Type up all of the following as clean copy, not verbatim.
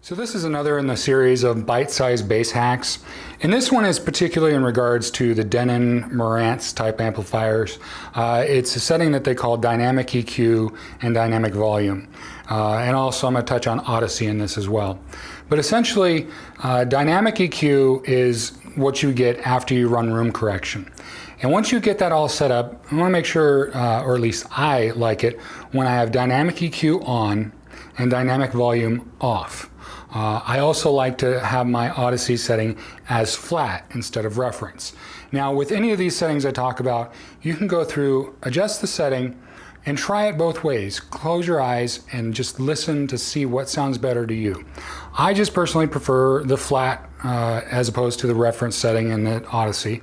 So this is another in the series of bite-sized bass hacks. And this one is particularly in regards to the Denon Marantz type amplifiers. It's a setting that they call dynamic EQ and dynamic volume. And also I'm going to touch on Odyssey in this as well. But essentially, dynamic EQ is what you get after you run room correction. And once you get that all set up, I want to make sure, or at least I like it, when I have dynamic EQ on and dynamic volume off. I also like to have my Odyssey setting as flat instead of reference. Now with any of these settings I talk about, you can go through, adjust the setting, and try it both ways. Close your eyes and just listen to see what sounds better to you. I just personally prefer the flat as opposed to the reference setting in the Odyssey.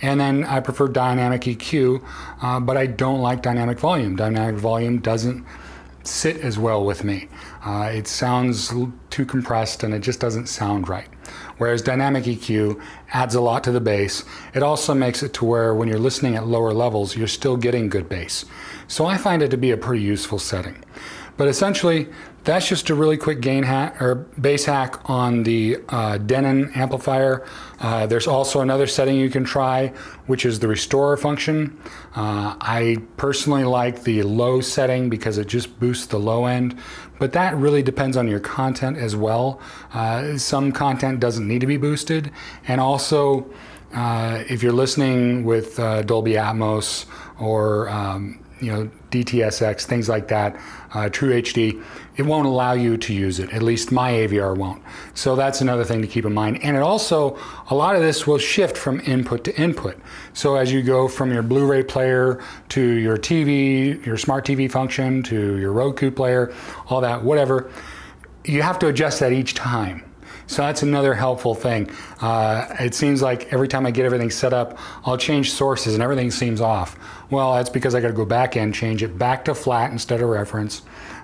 And then I prefer dynamic EQ, but I don't like dynamic volume. Dynamic volume doesn't sit as well with me. It sounds too compressed and it just doesn't sound right. Whereas dynamic EQ adds a lot to the bass. It also makes it to where when you're listening at lower levels, you're still getting good bass. So I find it to be a pretty useful setting. But essentially, that's just a really quick gain hack or bass hack on the Denon amplifier. There's also another setting you can try, which is the restorer function. I personally like the low setting because it just boosts the low end, but that really depends on your content as well. Some content doesn't need to be boosted, and also if you're listening with Dolby Atmos or DTSX, things like that, True HD, it won't allow you to use it. At least my AVR won't. So that's another thing to keep in mind. And it also, a lot of this will shift from input to input. So as you go from your Blu-ray player to your TV, your smart TV function, to your Roku player, all that, whatever, you have to adjust that each time. So that's another helpful thing. It seems like every time I get everything set up, I'll change sources and everything seems off. Well, that's because I got to go back and change it back to flat instead of reference,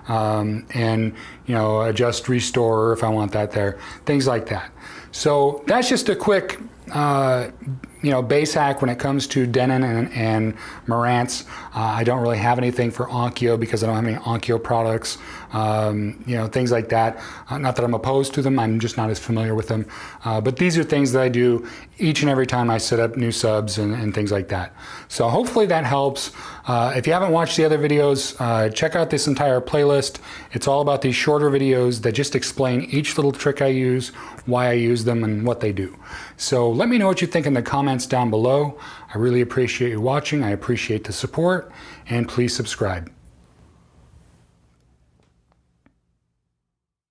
and adjust restore if I want that there, things like that. So that's just a quick bass hack when it comes to Denon and Marantz. I don't really have anything for Onkyo because I don't have any Onkyo products, things like that. Not that I'm opposed to them, I'm just not as familiar with them. But these are things that I do each and every time I set up new subs and things like that. So hopefully that helps. If you haven't watched the other videos, check out this entire playlist. It's all about these shorter videos that just explain each little trick I use, why I use them, and what they do. So let me know what you think in the comments down below. I really appreciate you watching. I appreciate the support, and please subscribe.